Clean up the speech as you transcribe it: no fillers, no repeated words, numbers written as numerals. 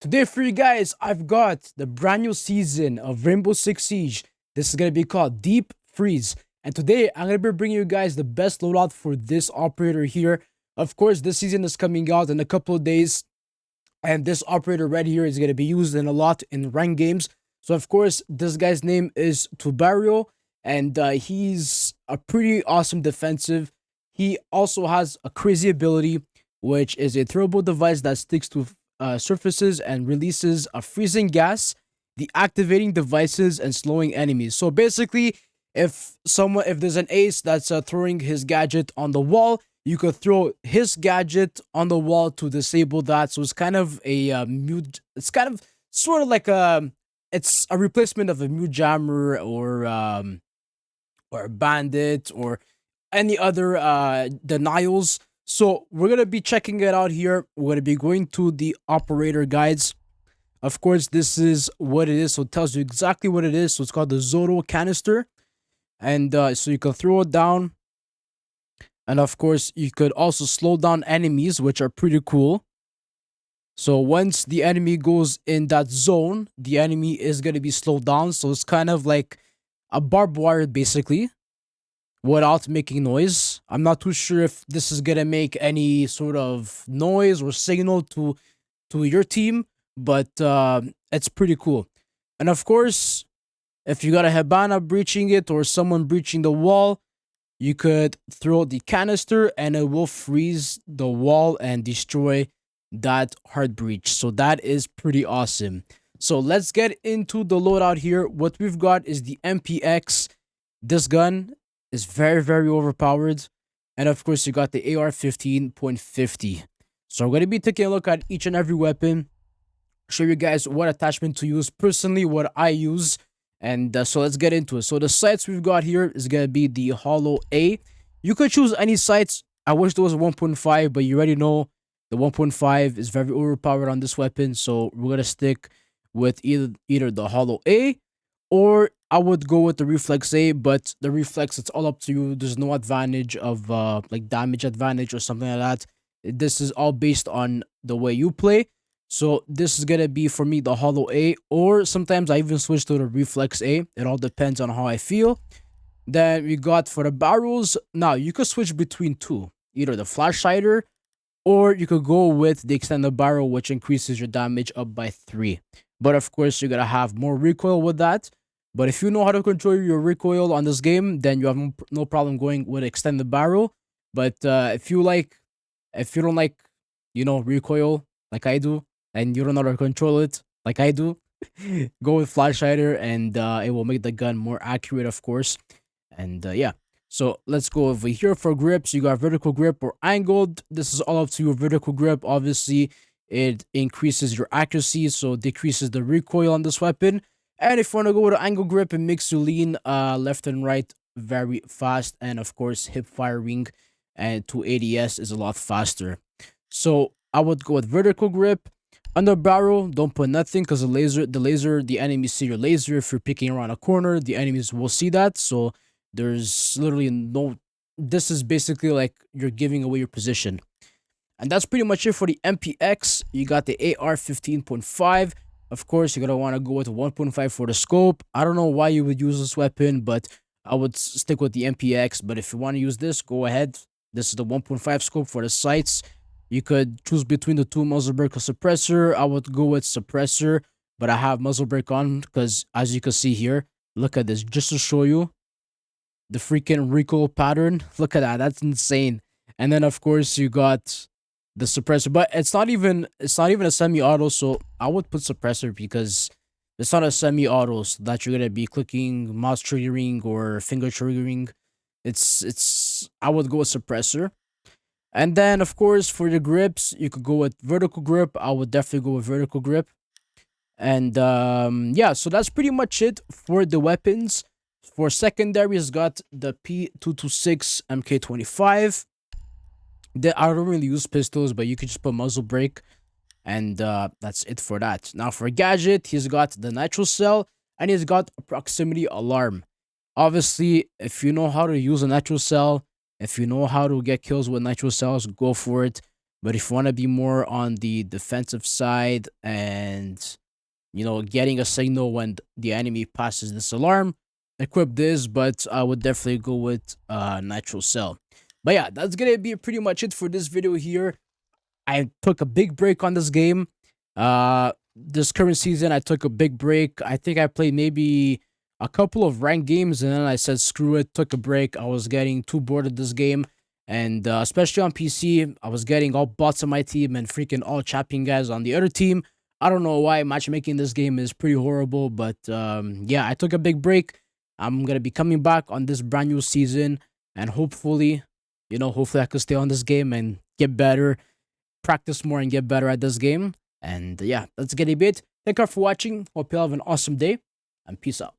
Today for you guys, I've got the brand new season of Rainbow Six Siege. This is going to be called Deep Freeze. And today, I'm going to be bringing you guys the best loadout for this operator here. Of course, this season is coming out in a couple of days. And this operator right here is going to be used in a lot in ranked games. So, of course, this guy's name is Tubarão. And he's a pretty awesome defensive. He also has a crazy ability, which is a throwable device that sticks to surfaces and releases a freezing gas, deactivating devices and slowing enemies. So basically, if there's an ace that's throwing his gadget on the wall, you could throw his gadget on the wall to disable that. So it's kind of a mute. It's kind of sort of like it's a replacement of a mute jammer or a bandit or any other denials. So we're going to be checking it out here. We're going to be going to the operator guides. Of course, this is what it is. So it tells you exactly what it is. So it's called the Zoto canister. And so you can throw it down. And of course, you could also slow down enemies, which are pretty cool. So once the enemy goes in that zone, the enemy is going to be slowed down. So it's kind of like a barbed wire, basically, without making noise. I'm not too sure if this is gonna make any sort of noise or signal to your team, but it's pretty cool. And of course, if you got a Hibana breaching it or someone breaching the wall, you could throw the canister and it will freeze the wall and destroy that hard breach. So that is pretty awesome. So let's get into the loadout here. What we've got is the MPX. This gun is very overpowered, and of course you got the AR 15.50. So I'm going to be taking a look at each and every weapon, show you guys what attachment to use, personally what I use, and so let's get into it. So the sights we've got here is going to be the Hollow A. You could choose any sights. I wish there was a 1.5, but you already know the 1.5 is very overpowered on this weapon, so we're going to stick with either the Hollow A, or I would go with the Reflex A, but the Reflex, it's all up to you. There's no advantage of like damage advantage or something like that. This is all based on the way you play. So this is gonna be for me the Hollow A, or sometimes I even switch to the Reflex A. It all depends on how I feel. Then we got for the barrels. Now you could switch between two, either the Flash Hider, or you could go with the Extended Barrel, which increases your damage up by 3. But of course, you're gonna have more recoil with that. But if you know how to control your recoil on this game, then you have no problem going with Extended Barrel. But if you don't like, recoil like I do, and you don't know how to control it like I do, go with Flash Hider, and it will make the gun more accurate, of course. And yeah, so let's go over here for grips. You got vertical grip or angled. This is all up to your vertical grip. Obviously, it increases your accuracy, so decreases the recoil on this weapon. And if you want to go with an angle grip, it makes you lean left and right very fast. And of course, hip firing and to ADS is a lot faster. So I would go with vertical grip. Under barrel, don't put nothing, because the enemies see your laser. If you're picking around a corner, the enemies will see that. So there's literally no, this is basically like you're giving away your position. And that's pretty much it for the MPX. You got the AR 15.5. Of course, you're going to want to go with 1.5 for the scope. I don't know why you would use this weapon, but I would stick with the MPX. But if you want to use this, go ahead. This is the 1.5 scope for the sights. You could choose between the two, muzzle brake or suppressor. I would go with suppressor, but I have muzzle brake on because, as you can see here, look at this. Just to show you the freaking recoil pattern. Look at that. That's insane. And then, of course, you got the suppressor, but it's not even a semi-auto, so I would put suppressor because it's not a semi-auto, so that you're gonna be clicking, mouse triggering, or finger triggering. I would go with suppressor. And then of course for the grips, you could go with vertical grip. I would definitely go with vertical grip. And yeah, so that's pretty much it for the weapons. For secondaries, got the P226 MK25. I don't really use pistols, but you can just put muzzle brake, and that's it for that. Now for gadget, he's got the nitro cell, and he's got a proximity alarm. Obviously, if you know how to use a nitro cell, if you know how to get kills with nitro cells, go for it. But if you want to be more on the defensive side and getting a signal when the enemy passes this alarm, equip this. But I would definitely go with Nitro Cell. But yeah, that's gonna be pretty much it for this video here. I took a big break on this game. This current season, I took a big break. I think I played maybe a couple of ranked games, and then I said, screw it, took a break. I was getting too bored of this game. And especially on PC, I was getting all bots on my team and freaking all champion guys on the other team. I don't know why matchmaking this game is pretty horrible, but yeah, I took a big break. I'm going to be coming back on this brand new season, and hopefully, hopefully I could stay on this game and get better, practice more and get better at this game. And yeah, that's gonna be it. Thank you all for watching. Hope you all have an awesome day, and peace out.